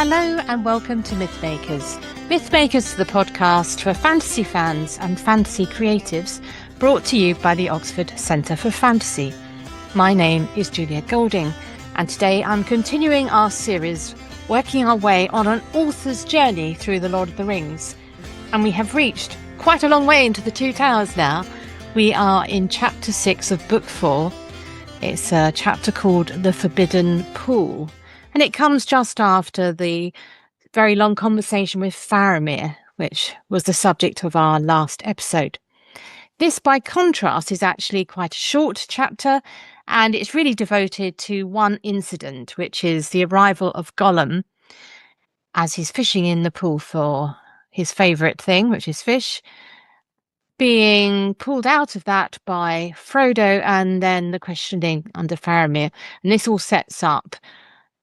Hello and welcome to Mythmakers. Mythmakers is the podcast for fantasy fans and fantasy creatives, brought to you by the Oxford Centre for Fantasy. My name is Juliet Golding, and today I'm continuing our series, working our way on an author's journey through the Lord of the Rings. And we have reached quite a long way into the Two Towers now. We are in chapter 6 of book 4. It's a chapter called The Forbidden Pool. And it comes just after the very long conversation with Faramir, which was the subject of our last episode. This, by contrast, is actually quite a short chapter, and it's really devoted to one incident, which is the arrival of Gollum as he's fishing in the pool for his favourite thing, which is fish, being pulled out of that by Frodo, and then the questioning under Faramir. And this all sets up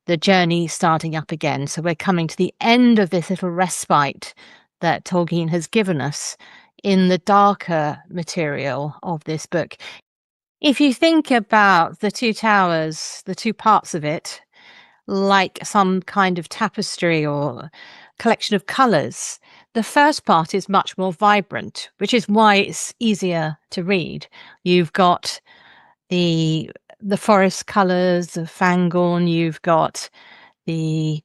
the journey starting up again. So we're coming to the end of this little respite that Tolkien has given us in the darker material of this book. If you think about the Two Towers, the two parts of it, like some kind of tapestry or collection of colours, the first part is much more vibrant, which is why it's easier to read. You've got the forest colours of Fangorn, you've got the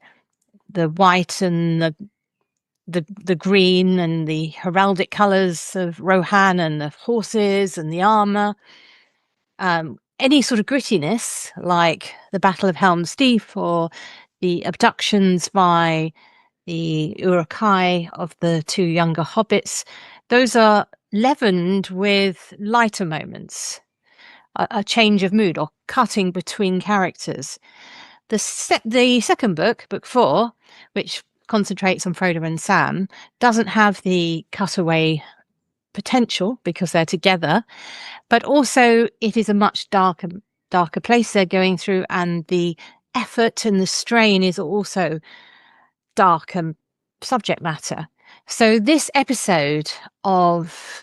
white and the green and the heraldic colours of Rohan and the horses and the armour. Any sort of grittiness, like the Battle of Helm's Deep or the abductions by the Uruk-hai of the two younger hobbits, those are leavened with lighter moments. A change of mood or cutting between characters. The second book, book 4, which concentrates on Frodo and Sam, doesn't have the cutaway potential because they're together, but also it is a much darker place they're going through, and the effort and the strain is also dark and subject matter. So this episode of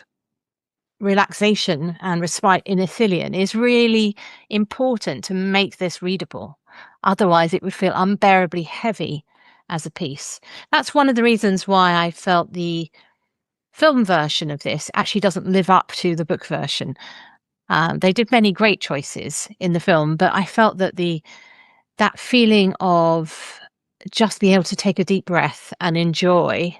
relaxation and respite in Ithilien is really important to make this readable. Otherwise, it would feel unbearably heavy as a piece. That's one of the reasons why I felt the film version of this actually doesn't live up to the book version. They did many great choices in the film, but I felt that that feeling of just being able to take a deep breath and enjoy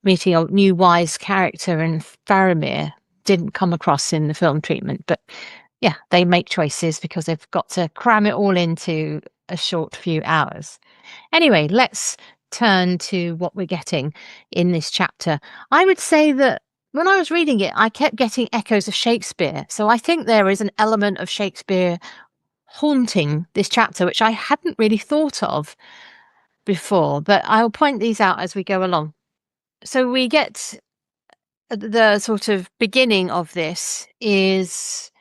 meeting a new wise character in Faramir didn't come across in the film treatment. But yeah, they make choices because they've got to cram it all into a short few hours. Anyway, let's turn to what we're getting in this chapter. I would say that when I was reading it, I kept getting echoes of Shakespeare. So I think there is an element of Shakespeare haunting this chapter, which I hadn't really thought of before, but I'll point these out as we go along. So we get the sort of beginning of this is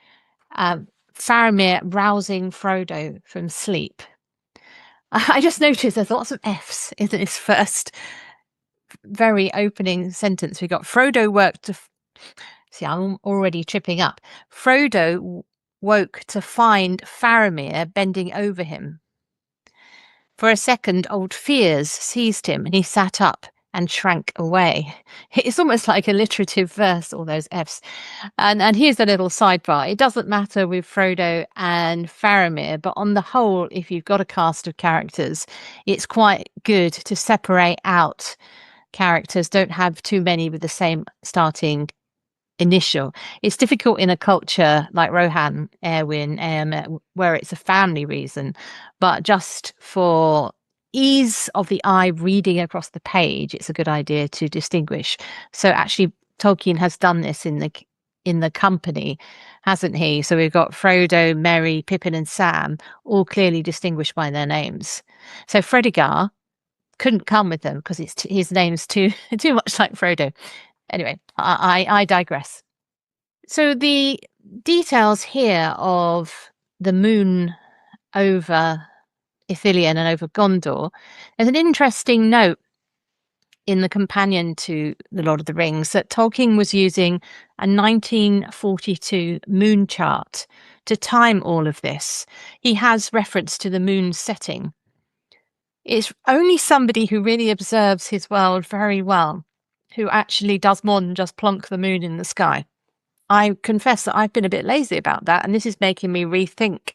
Faramir rousing Frodo from sleep. I just noticed there's lots of F's in this first very opening sentence. We got Frodo woke to... See, I'm already tripping up. Frodo woke to find Faramir bending over him. For a second, old fears seized him and he sat up and shrank away. It's almost like alliterative verse, all those F's. And here's a little sidebar. It doesn't matter with Frodo and Faramir, but on the whole, if you've got a cast of characters, it's quite good to separate out characters. Don't have too many with the same starting initial. It's difficult in a culture like Rohan, Erwin, Eomer, where it's a family reason, but just for ease of the eye reading across the page, it's a good idea to distinguish. So actually Tolkien has done this in the company, hasn't he? So we've got Frodo, Merry, Pippin and Sam all clearly distinguished by their names. So Fredegar couldn't come with them because his name's too much like Frodo. Anyway, I digress. So the details here of the moon over Ithilien and over Gondor, there's an interesting note in the companion to The Lord of the Rings that Tolkien was using a 1942 moon chart to time all of this. He has reference to the moon setting. It's only somebody who really observes his world very well who actually does more than just plonk the moon in the sky. I confess that I've been a bit lazy about that, and this is making me rethink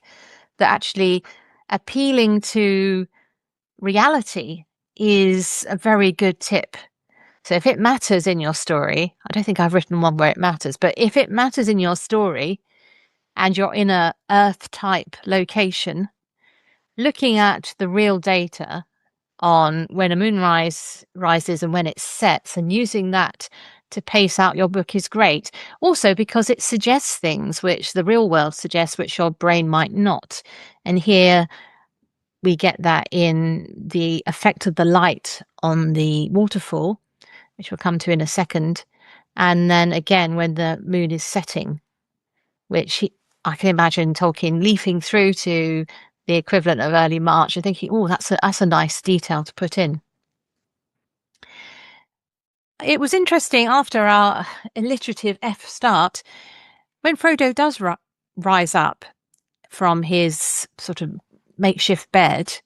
that actually appealing to reality is a very good tip. So if it matters in your story, I don't think I've written one where it matters, but if it matters in your story and you're in a Earth type location, looking at the real data on when a moonrise rises and when it sets and using that to pace out your book is great. Also because it suggests things which the real world suggests, which your brain might not. And here we get that in the effect of the light on the waterfall, which we'll come to in a second. And then again, when the moon is setting, which I can imagine Tolkien leafing through to the equivalent of early March and thinking, oh, that's a nice detail to put in. It was interesting after our alliterative F start, when Frodo does rise up from his sort of makeshift bed,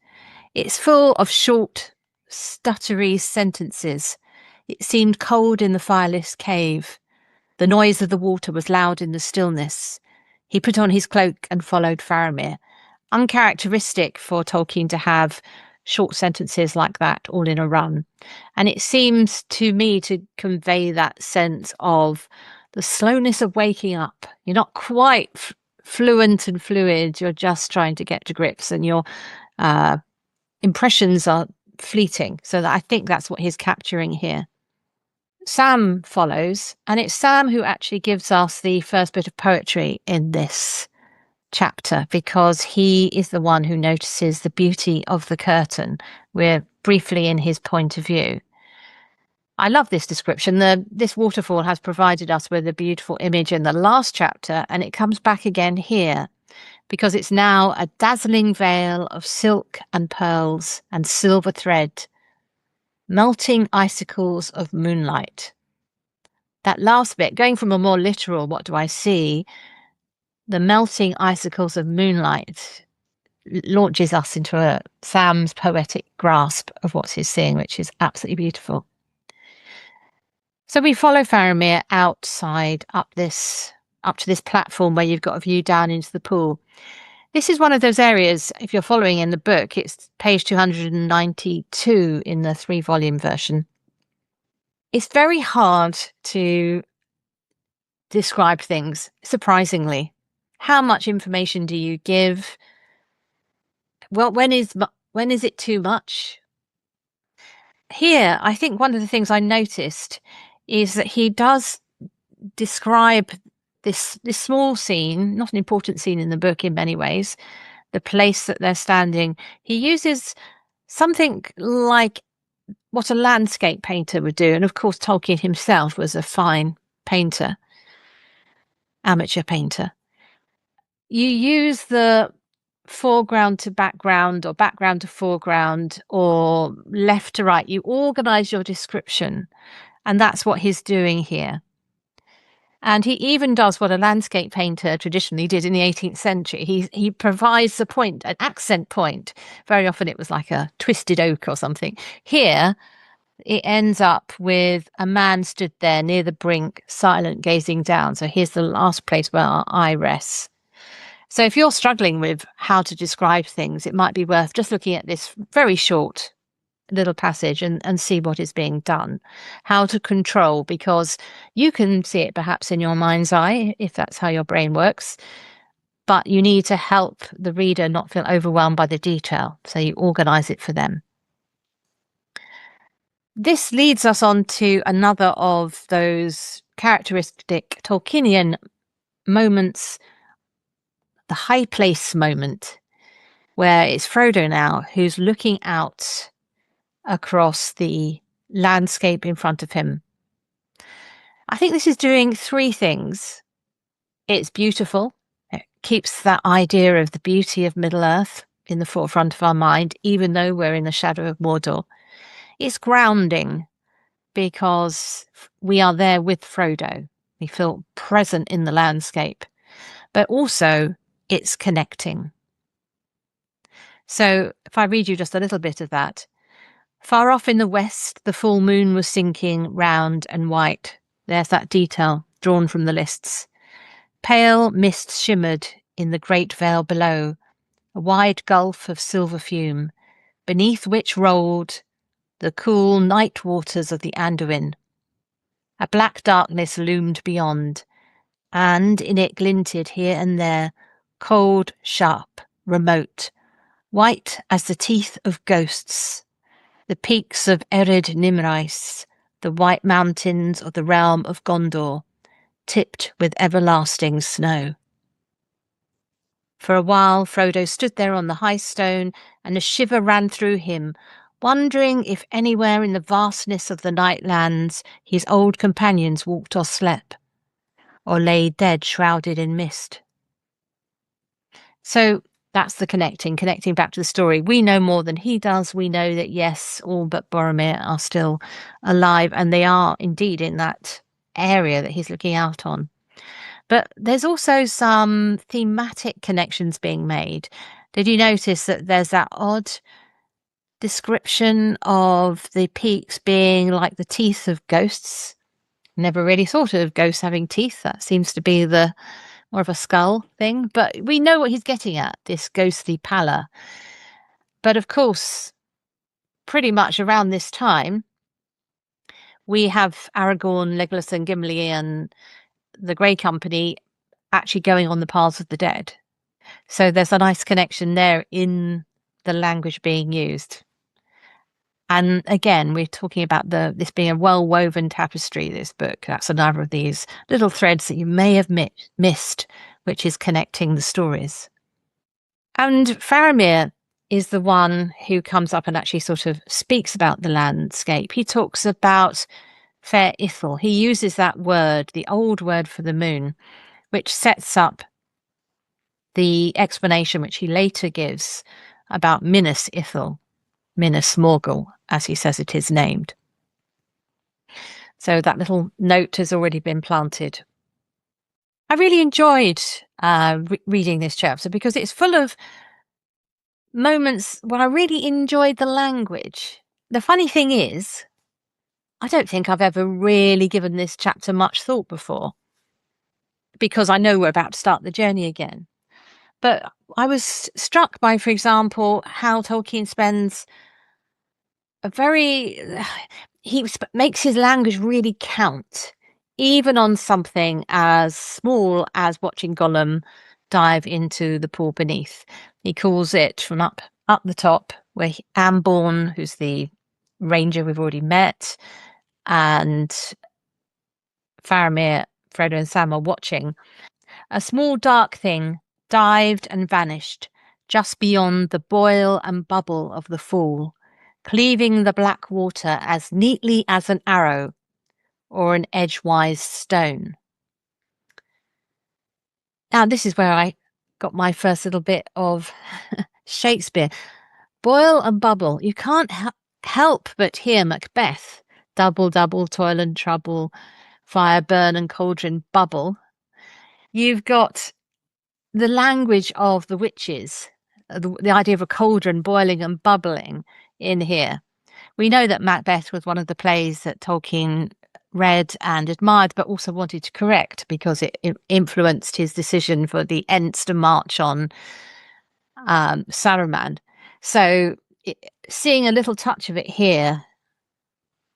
it's full of short, stuttery sentences. It seemed cold in the fireless cave. The noise of the water was loud in the stillness. He put on his cloak and followed Faramir. Uncharacteristic for Tolkien to have short sentences like that all in a run. And it seems to me to convey that sense of the slowness of waking up. You're not quite fluent and fluid. You're just trying to get to grips, and your impressions are fleeting. So I think that's what he's capturing here. Sam follows, and it's Sam who actually gives us the first bit of poetry in this chapter, because he is the one who notices the beauty of the curtain. We're briefly in his point of view. I love this description. This waterfall has provided us with a beautiful image in the last chapter, and it comes back again here, because it's now a dazzling veil of silk and pearls and silver thread, melting icicles of moonlight. That last bit, going from a more literal, what do I see, the melting icicles of moonlight launches us into Sam's poetic grasp of what he's seeing, which is absolutely beautiful. So we follow Faramir outside up to this platform where you've got a view down into the pool. This is one of those areas, if you're following in the book, it's page 292 in the 3-volume version. It's very hard to describe things, surprisingly. How much information do you give? Well, when is it too much? Here, I think one of the things I noticed is that he does describe this small scene, not an important scene in the book in many ways, the place that they're standing. He uses something like what a landscape painter would do. And of course, Tolkien himself was a fine painter, amateur painter. You use the foreground to background or background to foreground or left to right. You organize your description. And that's what he's doing here. And he even does what a landscape painter traditionally did in the 18th century. He provides a point, an accent point. Very often it was like a twisted oak or something. Here, it ends up with a man stood there near the brink, silent, gazing down. So here's the last place where our eye rests. So if you're struggling with how to describe things, it might be worth just looking at this very short little passage and see what is being done, how to control, because you can see it perhaps in your mind's eye if that's how your brain works, but you need to help the reader not feel overwhelmed by the detail, so you organize it for them. This leads us on to another of those characteristic Tolkienian moments, the high place moment, where it's Frodo now who's looking out across the landscape in front of him. I think this is doing 3 things. It's beautiful. It keeps that idea of the beauty of Middle-earth in the forefront of our mind, even though we're in the shadow of Mordor. It's grounding because we are there with Frodo. We feel present in the landscape. But also, it's connecting. So if I read you just a little bit of that. Far off in the west, the full moon was sinking round and white. There's that detail drawn from the lists. Pale mist shimmered in the great vale below, a wide gulf of silver fume, beneath which rolled the cool night waters of the Anduin. A black darkness loomed beyond, and in it glinted here and there, cold, sharp, remote, white as the teeth of ghosts, the peaks of Ered Nimrais, the white mountains of the realm of Gondor, tipped with everlasting snow. For a while Frodo stood there on the high stone, and a shiver ran through him, wondering if anywhere in the vastness of the Nightlands his old companions walked or slept, or lay dead shrouded in mist. So that's the connecting back to the story. We know more than he does. We know that, yes, all but Boromir are still alive, and they are indeed in that area that he's looking out on. But there's also some thematic connections being made. Did you notice that there's that odd description of the peaks being like the teeth of ghosts? Never really thought of ghosts having teeth. That seems to be the more of a skull thing. But we know what he's getting at, this ghostly pallor. But of course, pretty much around this time, we have Aragorn, Legolas and Gimli and the Grey Company actually going on the paths of the dead. So there's a nice connection there in the language being used. And again, we're talking about this being a well-woven tapestry, this book. That's another of these little threads that you may have missed, which is connecting the stories. And Faramir is the one who comes up and actually sort of speaks about the landscape. He talks about fair Ithil. He uses that word, the old word for the moon, which sets up the explanation which he later gives about Minas Ithil, Minas Morgul, as he says it is named. So that little note has already been planted. I really enjoyed reading this chapter because it's full of moments where I really enjoyed the language. The funny thing is, I don't think I've ever really given this chapter much thought before, because I know we're about to start the journey again. But I was struck by, for example, how Tolkien spends he makes his language really count, even on something as small as watching Gollum dive into the pool beneath. He calls it from up the top, where Amborn, who's the ranger we've already met, and Faramir, Frodo and Sam are watching. A small dark thing dived and vanished just beyond the boil and bubble of the fall, cleaving the black water as neatly as an arrow or an edgewise stone. Now, this is where I got my first little bit of Shakespeare. Boil and bubble. You can't help but hear Macbeth. Double, double, toil and trouble, fire, burn and cauldron bubble. You've got the language of the witches, the idea of a cauldron boiling and bubbling in here. We know that Macbeth was one of the plays that Tolkien read and admired, but also wanted to correct because it influenced his decision for the Ents to march on Saruman. So seeing a little touch of it here,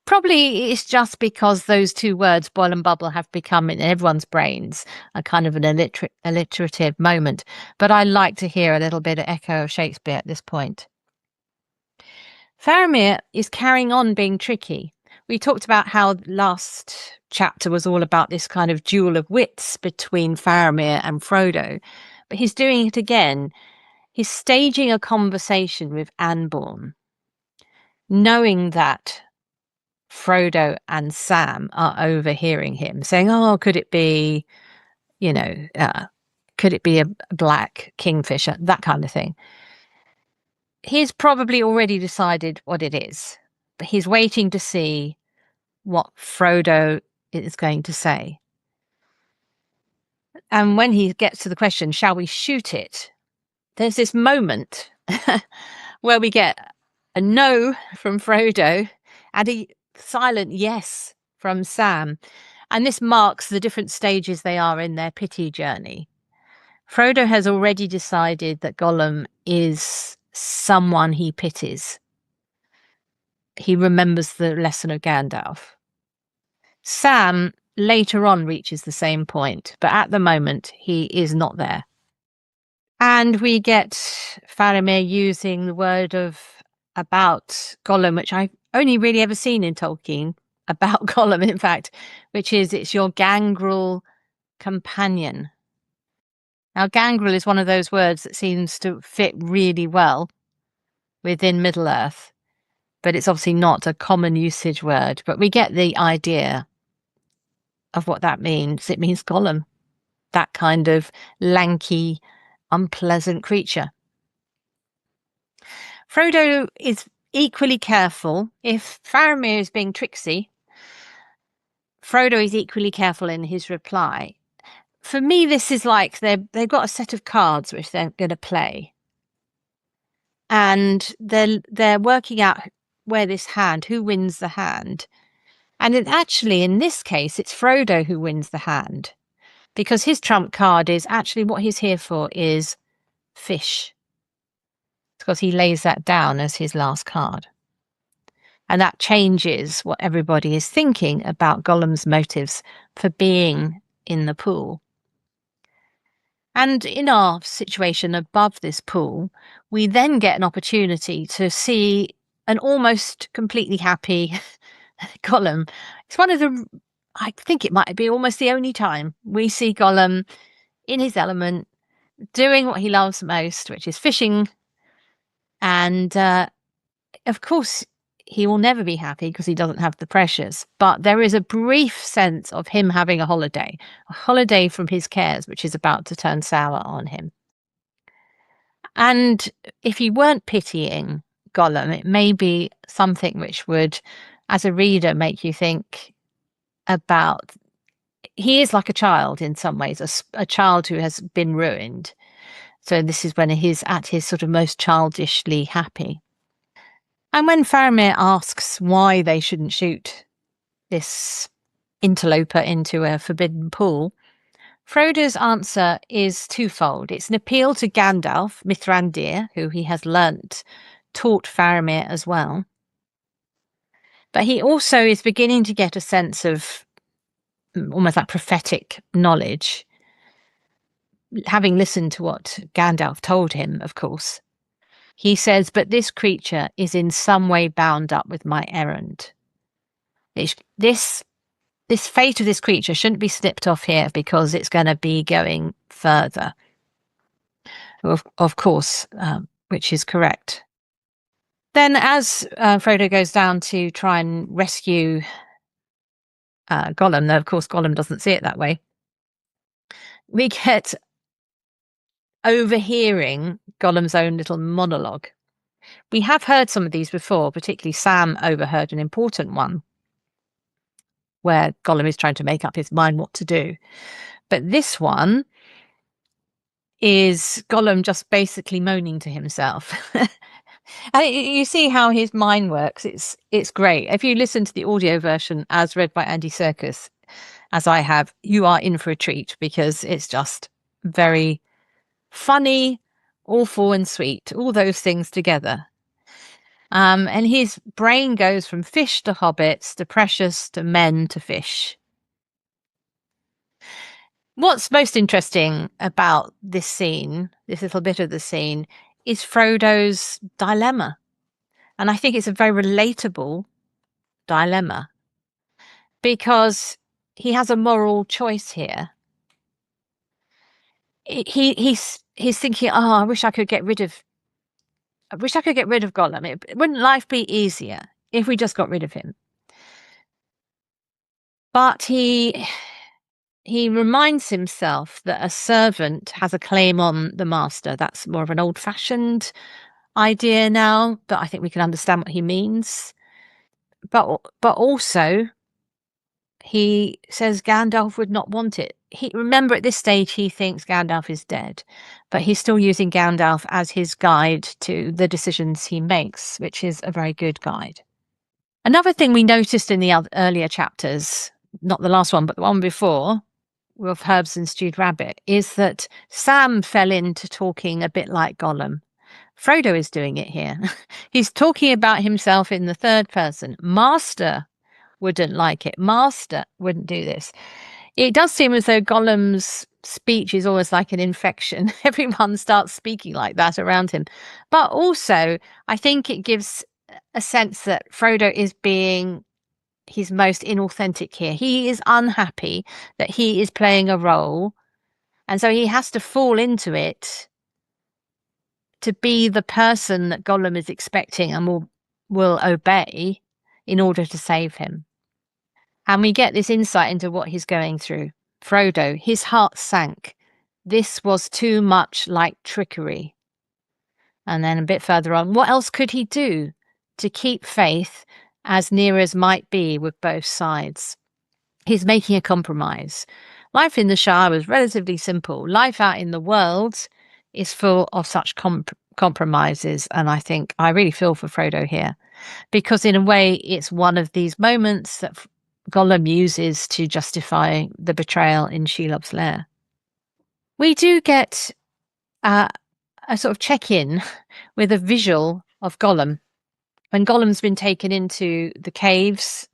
probably it's just because those two words, boil and bubble, have become in everyone's brains a kind of an alliterative moment. But I like to hear a little bit of echo of Shakespeare at this point. Faramir is carrying on being tricky. We talked about how last chapter was all about this kind of duel of wits between Faramir and Frodo, but he's doing it again. He's staging a conversation with Anborn, knowing that Frodo and Sam are overhearing him, saying, "Oh, could it be, could it be a black kingfisher?" That kind of thing. He's probably already decided what it is, but he's waiting to see what Frodo is going to say. And when he gets to the question, shall we shoot it? There's this moment, where we get a no from Frodo and a silent yes from Sam. And this marks the different stages they are in their pity journey. Frodo has already decided that Gollum is someone he pities. He remembers the lesson of Gandalf. Sam later on reaches the same point, but at the moment he is not there. And we get Faramir using the word about Gollum, which I've only really ever seen in Tolkien, about Gollum, in fact, which is it's your gangrel companion. Now, gangrel is one of those words that seems to fit really well within Middle-earth, but it's obviously not a common usage word. But we get the idea of what that means. It means Gollum, that kind of lanky, unpleasant creature. Frodo is equally careful. If Faramir is being tricksy, Frodo is equally careful in his reply. For me, this is like they've got a set of cards which they're going to play. And they're working out who wins the hand. And actually, in this case, it's Frodo who wins the hand. Because his trump card is actually what he's here for is fish. Because he lays that down as his last card. And that changes what everybody is thinking about Gollum's motives for being in the pool. And in our situation above this pool, we then get an opportunity to see an almost completely happy Gollum. It's I think it might be almost the only time we see Gollum in his element, doing what he loves most, which is fishing. And of course, he will never be happy because he doesn't have the pressures. But there is a brief sense of him having a holiday from his cares, which is about to turn sour on him. And if he weren't pitying Gollum, it may be something which would, as a reader, make you think about. He is like a child in some ways, a child who has been ruined. So this is when he's at his sort of most childishly happy. And when Faramir asks why they shouldn't shoot this interloper into a forbidden pool, Frodo's answer is twofold. It's an appeal to Gandalf, Mithrandir, who he has taught Faramir as well. But he also is beginning to get a sense of almost like prophetic knowledge, having listened to what Gandalf told him, of course. He says, but this creature is in some way bound up with my errand. This fate of this creature shouldn't be snipped off here because it's going to be going further. Of course, which is correct. Then as Frodo goes down to try and rescue Gollum, though of course Gollum doesn't see it that way, we get overhearing Gollum's own little monologue. We have heard some of these before, particularly Sam overheard an important one where Gollum is trying to make up his mind what to do. But this one is Gollum just basically moaning to himself. And you see how his mind works. It's great. If you listen to the audio version as read by Andy Serkis, as I have, you are in for a treat because it's just very funny, awful and sweet, all those things together. And his brain goes from fish to hobbits to precious to men to fish. What's most interesting about this scene, this little bit of the scene, is Frodo's dilemma. And I think it's a very relatable dilemma because he has a moral choice here. He's thinking, oh, I wish I could get rid of Gollum. Wouldn't life be easier if we just got rid of him? But he reminds himself that a servant has a claim on the master. That's more of an old-fashioned idea now, but I think we can understand what he means. But also, he says Gandalf would not want it remember at this stage he thinks Gandalf is dead, but he's still using Gandalf as his guide to the decisions he makes, which is a very good guide. Another thing we noticed in the earlier chapters, not the last one, but the one before, with Herbs and Stewed Rabbit, is that Sam fell into talking a bit like Gollum. Frodo is doing it here. He's talking about himself in the third person. Master wouldn't like it. Master wouldn't do this. It does seem as though Gollum's speech is almost like an infection. Everyone starts speaking like that around him. But also, I think it gives a sense that Frodo is being his most inauthentic here. He is unhappy that he is playing a role, and so he has to fall into it to be the person that Gollum is expecting and will obey in order to save him. And we get this insight into what he's going through. Frodo, his heart sank. This was too much like trickery. And then a bit further on, what else could he do to keep faith as near as might be with both sides? He's making a compromise. Life in the Shire was relatively simple. Life out in the world is full of such compromises, and I think I really feel for Frodo here, because in a way it's one of these moments that Gollum uses to justify the betrayal in Shelob's lair. We do get a sort of check-in with a visual of Gollum. When Gollum's been taken into the caves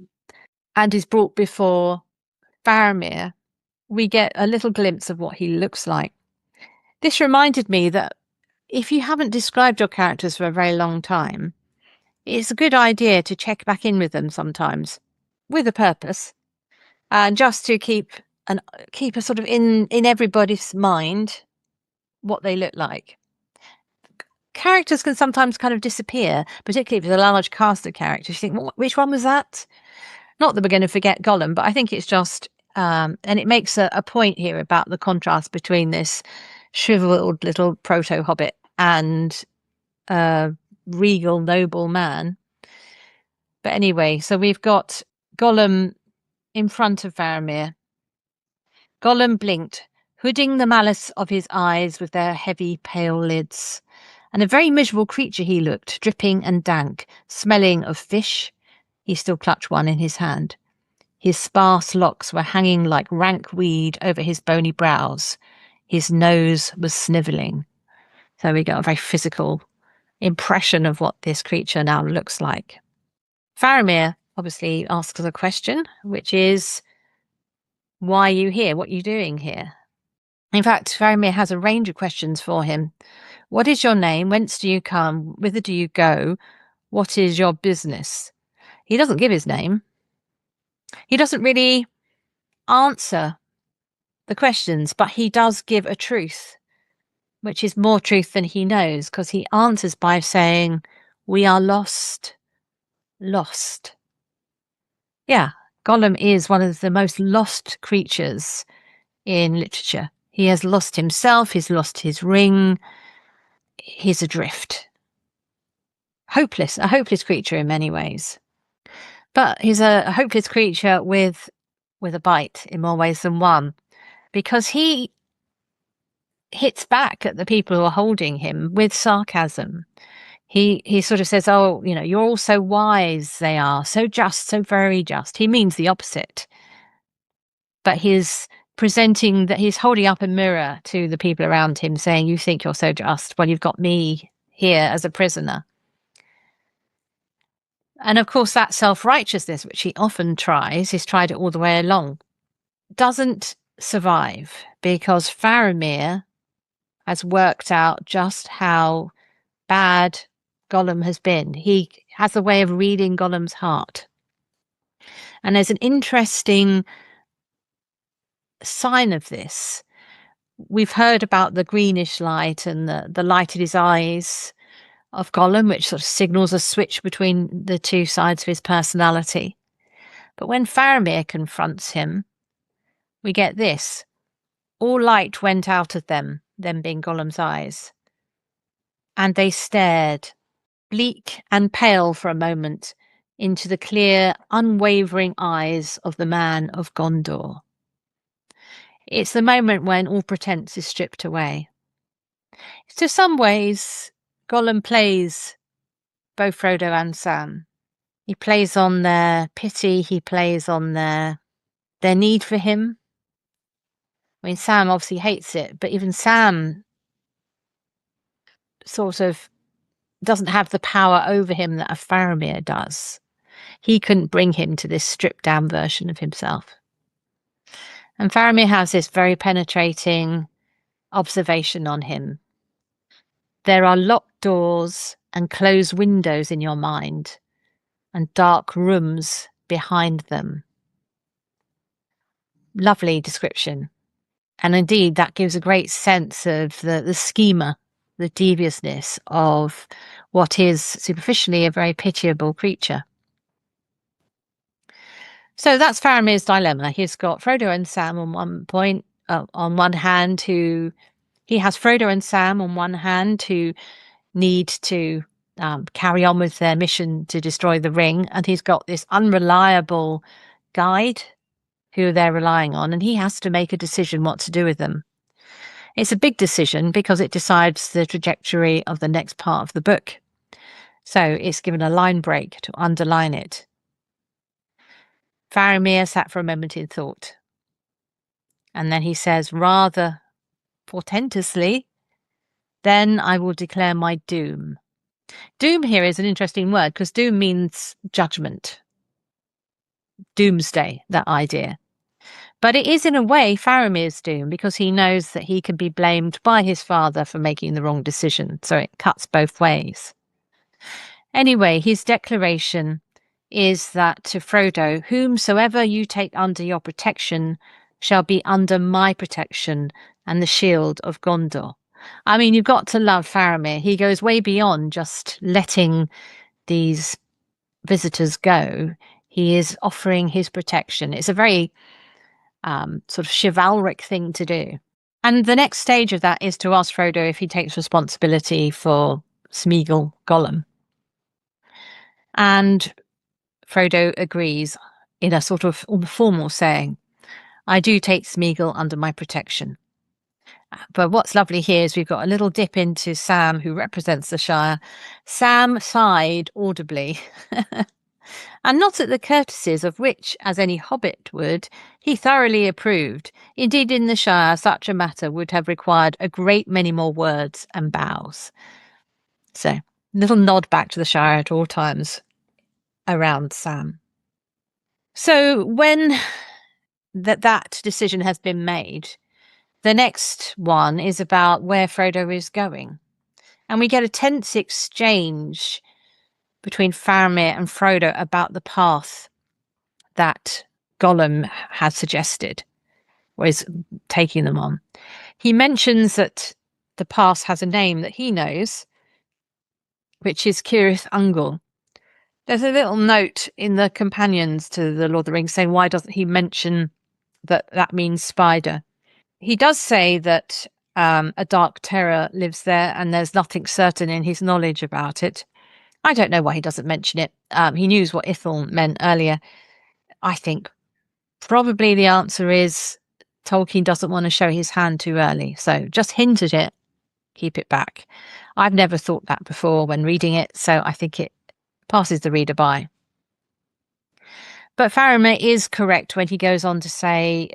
and is brought before Faramir, we get a little glimpse of what he looks like. This reminded me that if you haven't described your characters for a very long time, it's a good idea to check back in with them sometimes, with a purpose, and just to keep a sort of in everybody's mind what they look like. Characters can sometimes kind of disappear, particularly if there's a large cast of characters. You think, which one was that? Not that we're going to forget Gollum, but I think it's just, and it makes a point here about the contrast between this shriveled little proto-hobbit and a regal noble man. But anyway, so we've got Gollum in front of Faramir. Gollum blinked, hooding the malice of his eyes with their heavy pale lids. And a very miserable creature he looked, dripping and dank, smelling of fish. He still clutched one in his hand. His sparse locks were hanging like rank weed over his bony brows. His nose was snivelling. So we got a very physical impression of what this creature now looks like. Faramir obviously asks a question, which is, why are you here? What are you doing here? In fact, Faramir has a range of questions for him. What is your name? Whence do you come? Whither do you go? What is your business? He doesn't give his name. He doesn't really answer the questions, but he does give a truth, which is more truth than he knows, because he answers by saying, we are lost. Lost. Yeah, Gollum is one of the most lost creatures in literature. He has lost himself, he's lost his ring, he's adrift. Hopeless, a hopeless creature in many ways. But he's a hopeless creature with a bite in more ways than one, because he hits back at the people who are holding him with sarcasm. He sort of says, oh, you're all so wise, they are, so just, so very just. He means the opposite. But he's presenting that he's holding up a mirror to the people around him saying, you think you're so just, well, you've got me here as a prisoner. And of course, that self-righteousness, which he often tries, he's tried it all the way along, doesn't survive, because Faramir has worked out just how bad Gollum has been. He has a way of reading Gollum's heart. And there's an interesting sign of this. We've heard about the greenish light and the light in his eyes of Gollum, which sort of signals a switch between the two sides of his personality. But when Faramir confronts him, we get this. All light went out of them being Gollum's eyes. And they stared, bleak and pale for a moment, into the clear, unwavering eyes of the man of Gondor. It's the moment when all pretense is stripped away. To some ways, Gollum plays both Frodo and Sam. He plays on their pity, he plays on their need for him. I mean, Sam obviously hates it, but even Sam sort of doesn't have the power over him that a Faramir does. He couldn't bring him to this stripped down version of himself. And Faramir has this very penetrating observation on him. There are locked doors and closed windows in your mind, and dark rooms behind them. Lovely description. And indeed, that gives a great sense of the schema, the deviousness of what is superficially a very pitiable creature. So that's Faramir's dilemma. He's got Frodo and Sam on one hand, he has Frodo and Sam on one hand who need to carry on with their mission to destroy the ring, and he's got this unreliable guide who they're relying on, and he has to make a decision what to do with them. It's a big decision because it decides the trajectory of the next part of the book. So it's given a line break to underline it. Faramir sat for a moment in thought. And then he says, rather portentously, then I will declare my doom. Doom here is an interesting word because doom means judgment. Doomsday, that idea. But it is in a way Faramir's doom because he knows that he can be blamed by his father for making the wrong decision. So it cuts both ways. Anyway, his declaration is that to Frodo, whomsoever you take under your protection shall be under my protection and the shield of Gondor. I mean, you've got to love Faramir. He goes way beyond just letting these visitors go. He is offering his protection. It's a very sort of chivalric thing to do. And the next stage of that is to ask Frodo if he takes responsibility for Smeagol Gollum. And Frodo agrees in a sort of formal saying, I do take Smeagol under my protection. But what's lovely here is we've got a little dip into Sam, who represents the Shire. Sam sighed audibly, and not at the courtesies of which, as any hobbit would, he thoroughly approved. Indeed, in the Shire, such a matter would have required a great many more words and bows. So, little nod back to the Shire at all times around Sam. So, when that decision has been made, the next one is about where Frodo is going. And we get a tense exchange between Faramir and Frodo about the path that Gollum has suggested, or is taking them on. He mentions that the path has a name that he knows, which is Cirith Ungol. There's a little note in the companions to the Lord of the Rings saying, why doesn't he mention that means spider? He does say that a dark terror lives there and there's nothing certain in his knowledge about it. I don't know why he doesn't mention it. He knew what Ithil meant earlier. I think probably the answer is Tolkien doesn't want to show his hand too early. So just hint at it, keep it back. I've never thought that before when reading it, so I think it passes the reader by. But Faramir is correct when he goes on to say,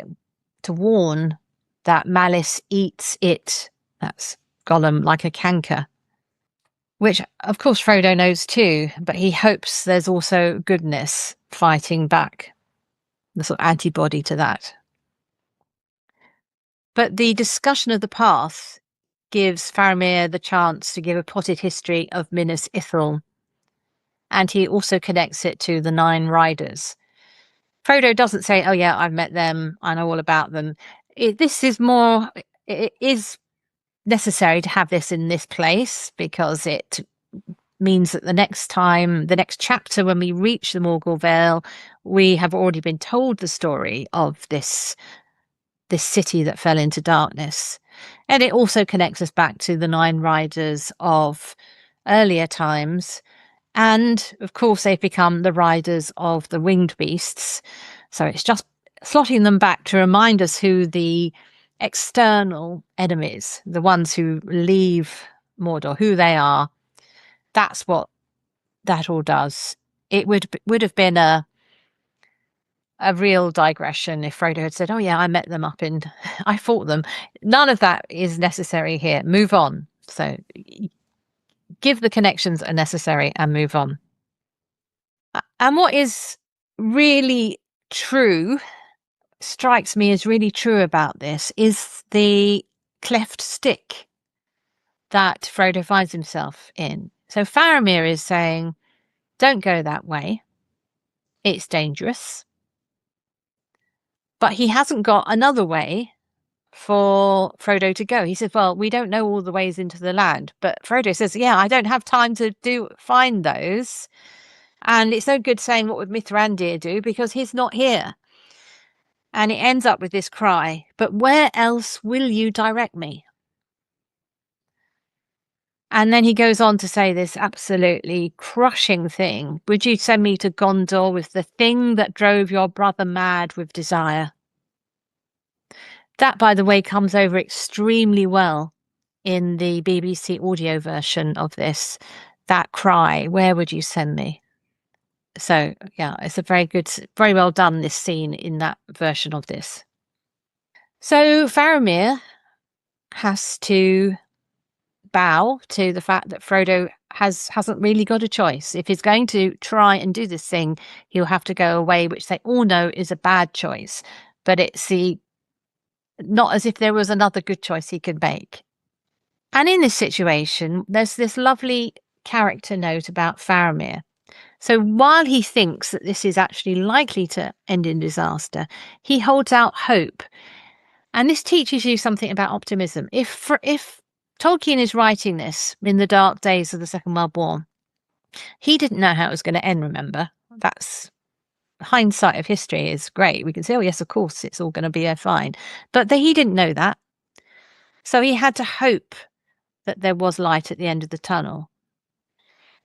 to warn that malice eats it, that's Gollum, like a canker, which of course Frodo knows too, but he hopes there's also goodness fighting back, the sort of antibody to that. But the discussion of the path gives Faramir the chance to give a potted history of Minas Ithil, and he also connects it to the 9 riders. Frodo doesn't say, oh yeah, I've met them, I know all about them. It is necessary to have this in this place because it means that the next chapter, when we reach the Morgul Vale, we have already been told the story of this city that fell into darkness. And it also connects us back to the 9 riders of earlier times. And of course, they've become the riders of the winged beasts. So it's just slotting them back to remind us who the external enemies, the ones who leave Mordor, who they are. That's what that all does. It would have been a real digression if Frodo had said, "Oh yeah, I met them up in, I fought them." None of that is necessary here. Move on. So give the connections that are necessary and move on. And what is really true, strikes me as really true about this, is the cleft stick that Frodo finds himself in. So Faramir is saying, don't go that way. It's dangerous. But he hasn't got another way for Frodo to go. He says, well, we don't know all the ways into the land. But Frodo says, yeah, I don't have time to find those. And it's no good saying, what would Mithrandir do? Because he's not here. And it ends up with this cry, but where else will you direct me? And then he goes on to say this absolutely crushing thing. Would you send me to Gondor with the thing that drove your brother mad with desire? That, by the way, comes over extremely well in the BBC audio version of this. That cry, where would you send me? So, yeah, it's a very well done, this scene in that version of this. So Faramir has to bow to the fact that Frodo hasn't really got a choice. If he's going to try and do this thing, he'll have to go away, which they all know is a bad choice. But it's not as if there was another good choice he could make. And in this situation, there's this lovely character note about Faramir. So while he thinks that this is actually likely to end in disaster, he holds out hope. And this teaches you something about optimism. If Tolkien is writing this in the dark days of the Second World War, he didn't know how it was going to end, remember? That's hindsight of history is great. We can say, oh, yes, of course, it's all going to be fine. But he didn't know that. So he had to hope that there was light at the end of the tunnel.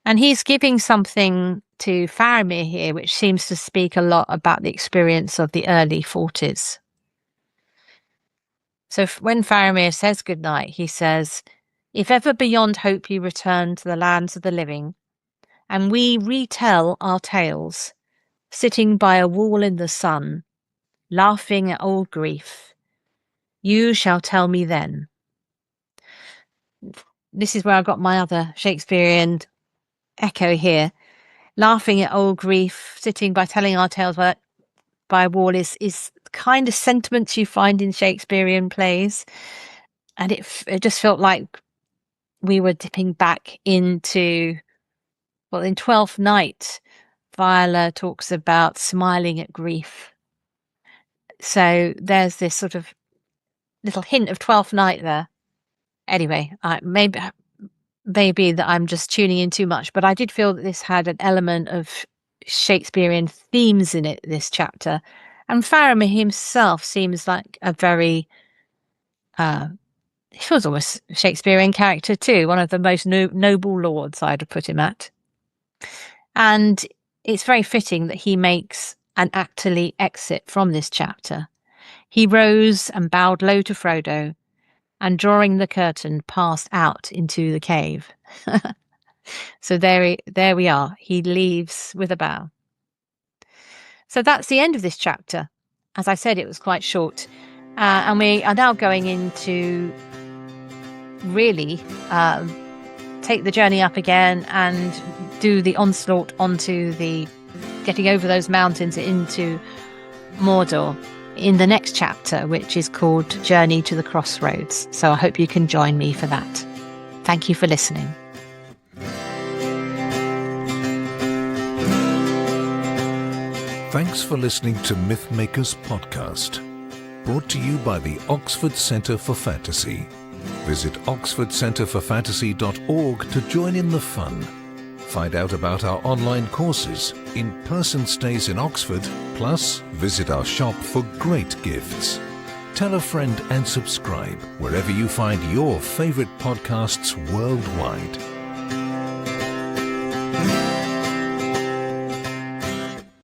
And he's giving something to Faramir here, which seems to speak a lot about the experience of the early 40s. So when Faramir says goodnight, he says, if ever beyond hope you return to the lands of the living, and we retell our tales, sitting by a wall in the sun, laughing at old grief, you shall tell me then. This is where I got my other Shakespearean echo here. Laughing at old grief, sitting by telling our tales by a wall is kind of sentiments you find in Shakespearean plays. And it just felt like we were dipping back into, well, in Twelfth Night, Viola talks about smiling at grief. So there's this sort of little hint of Twelfth Night there. Anyway, maybe that I'm just tuning in too much, but I did feel that this had an element of Shakespearean themes in it, this chapter. And Faramir himself seems like a very, he feels almost a Shakespearean character too, one of the most noble lords I'd have put him at. And it's very fitting that he makes an actorly exit from this chapter. He rose and bowed low to Frodo, and drawing the curtain, passed out into the cave. So there we are. He leaves with a bow. So that's the end of this chapter. As I said, it was quite short. And we are now going into really take the journey up again and do the onslaught onto getting over those mountains into Mordor in the next chapter, which is called Journey to the Crossroads. So I hope you can join me for that. Thank you for listening. Thanks for listening to Mythmakers Podcast, brought to you by the Oxford Centre for Fantasy. Visit oxfordcenterforfantasy.org to join in the fun. Find out about our online courses, in-person stays in Oxford, plus visit our shop for great gifts. Tell a friend and subscribe wherever you find your favourite podcasts worldwide.